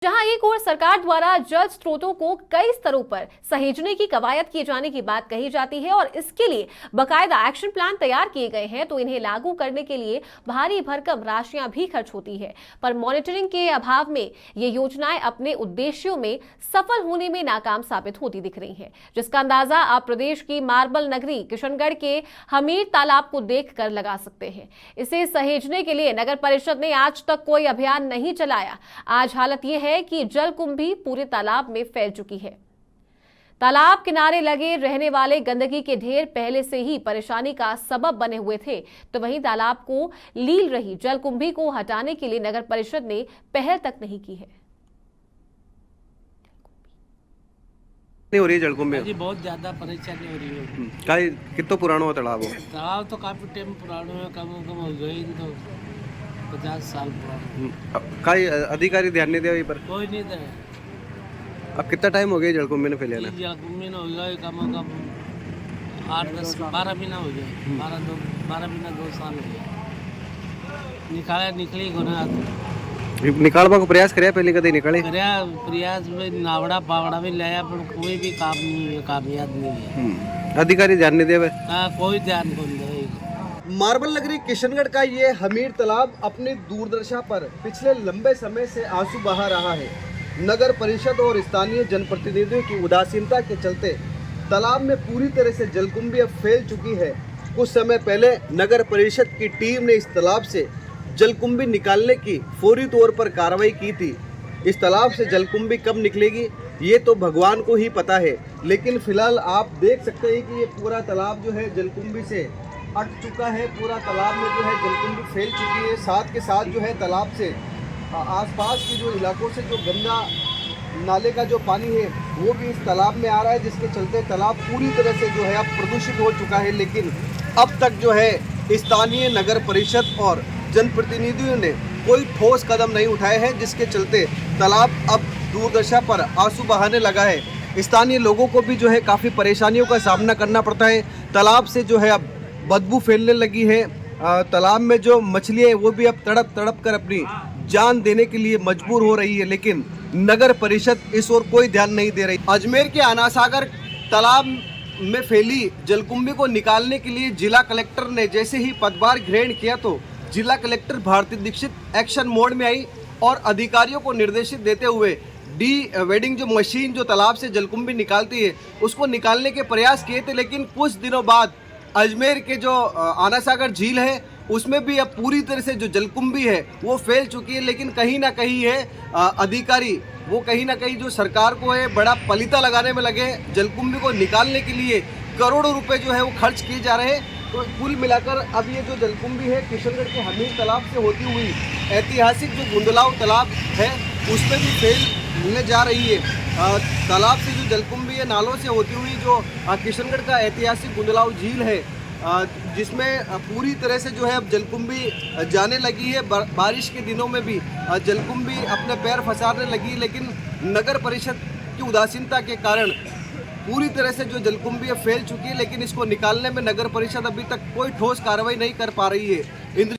जहां एक ओर सरकार द्वारा जल स्रोतों को कई स्तरों पर सहेजने की कवायद किए जाने की बात कही जाती है और इसके लिए बकायदा एक्शन प्लान तैयार किए गए हैं, तो इन्हें लागू करने के लिए भारी भरकम राशियां भी खर्च होती है। पर मॉनिटरिंग के अभाव में ये योजनाएं अपने उद्देश्यों में सफल होने में नाकाम साबित होती दिख रही हैं, जिसका अंदाजा आप प्रदेश की मार्बल नगरी किशनगढ़ के हमीर तालाब को देखकर लगा सकते हैं। इसे सहेजने के लिए नगर परिषद ने आज तक कोई अभियान नहीं चलाया। आज हालत यह है कि जलकुंभी पूरे तालाब में फैल चुकी है। तालाब किनारे लगे रहने वाले गंदगी के ढेर पहले से ही परेशानी का सबब बने हुए थे, तो वहीं तालाब को लील रही जलकुंभी को हटाने के लिए नगर परिषद ने पहल तक नहीं की है। नहीं हो रही है जलकुंभी जी, बहुत ज्यादा परेशानी हो रही है। कितना पुराना हो तालाब हो? तालाब तो काफी टाइम पुराना है, कम हो गए तो 50 साल पुराना। कई अधिकारी ध्यान नहीं दिया पर कोई नहीं था। अब कितना टाइम हो गया जलकुंभी ने फैलाना? जलकुंभी हो गया कम 8 10 12 महीना हो गया। 12 महीना 2 साल हो गया। निकली गुना निकालवा को प्रयास कराया, पहले कभी निकाले प्रयास में नावड़ा पावड़ा भी लाया, पर कोई भी काम नहीं कामयाब नहीं है। अधिकारी ध्यान नहीं दिया? कोई ध्यान को नहीं। मार्बल नगरी किशनगढ़ का ये हमीर तालाब अपनी दूरदर्शा पर पिछले लंबे समय से आंसू बहा रहा है। नगर परिषद और स्थानीय जनप्रतिनिधियों की उदासीनता के चलते तालाब में पूरी तरह से जलकुंभी अब फैल चुकी है। कुछ समय पहले नगर परिषद की टीम ने इस तालाब से जलकुंभी निकालने की फौरी तौर पर कार्रवाई की थी। इस तालाब से जलकुंभी कब निकलेगी ये तो भगवान को ही पता है, लेकिन फिलहाल आप देख सकते हैं कि ये पूरा तालाब जो है जलकुंभी से अट चुका है। पूरा तालाब में जो है जलकुंभी फैल चुकी है। साथ के साथ जो है तालाब से आसपास के जो इलाकों से जो गंदा नाले का जो पानी है वो भी इस तालाब में आ रहा है, जिसके चलते तालाब पूरी तरह से जो है अब प्रदूषित हो चुका है। लेकिन अब तक जो है स्थानीय नगर परिषद और जनप्रतिनिधियों ने कोई ठोस कदम नहीं उठाए हैं, जिसके चलते तालाब अब दूरदर्शा पर आंसू बहाने लगा है। स्थानीय लोगों को भी जो है काफ़ी परेशानियों का सामना करना पड़ता है। तालाब से जो है अब बदबू फैलने लगी है। तालाब में जो मछलियाँ हैं वो भी अब तड़प तड़प कर अपनी जान देने के लिए मजबूर हो रही है, लेकिन नगर परिषद इस ओर कोई ध्यान नहीं दे रही। अजमेर के आनासागर तालाब में फैली जलकुंभी को निकालने के लिए जिला कलेक्टर ने जैसे ही पदभार ग्रहण किया तो जिला collector Bharti Dixit action mode में आई और अधिकारियों को निर्देशित देते हुए डी वेडिंग जो मशीन जो तालाब से जलकुंभी निकालती है उसको निकालने के प्रयास किए थे। लेकिन कुछ दिनों बाद अजमेर के जो आनासागर झील है उसमें भी अब पूरी तरह से जो जलकुंभी है वो फैल चुकी है। लेकिन कहीं ना कहीं है अधिकारी वो कहीं ना कहीं जो सरकार को है बड़ा पलीता लगाने में लगे। जलकुंभी को निकालने के लिए करोड़ों रुपए जो है वो खर्च किए जा रहे हैं। तो कुल मिलाकर अब ये जो जलकुंभी है किशनगढ़ के हमीर तालाब से होती हुई ऐतिहासिक जो गुंदलाव तालाब है उसमें भी फैलने जा रही है। तालाब से जो जलकुंभी है नालों से होती हुई जो किशनगढ़ का ऐतिहासिक गुंदलाव झील है जिसमें पूरी तरह से जो है अब जलकुंभी जाने लगी है। बारिश के दिनों में भी जलकुंभी अपने पैर फंसाने लगी, लेकिन नगर परिषद की उदासीनता के कारण पूरी तरह से जो जलकुंभी फैल चुकी है। लेकिन इसको निकालने में नगर परिषद अभी तक कोई ठोस कार्रवाई नहीं कर पा रही है।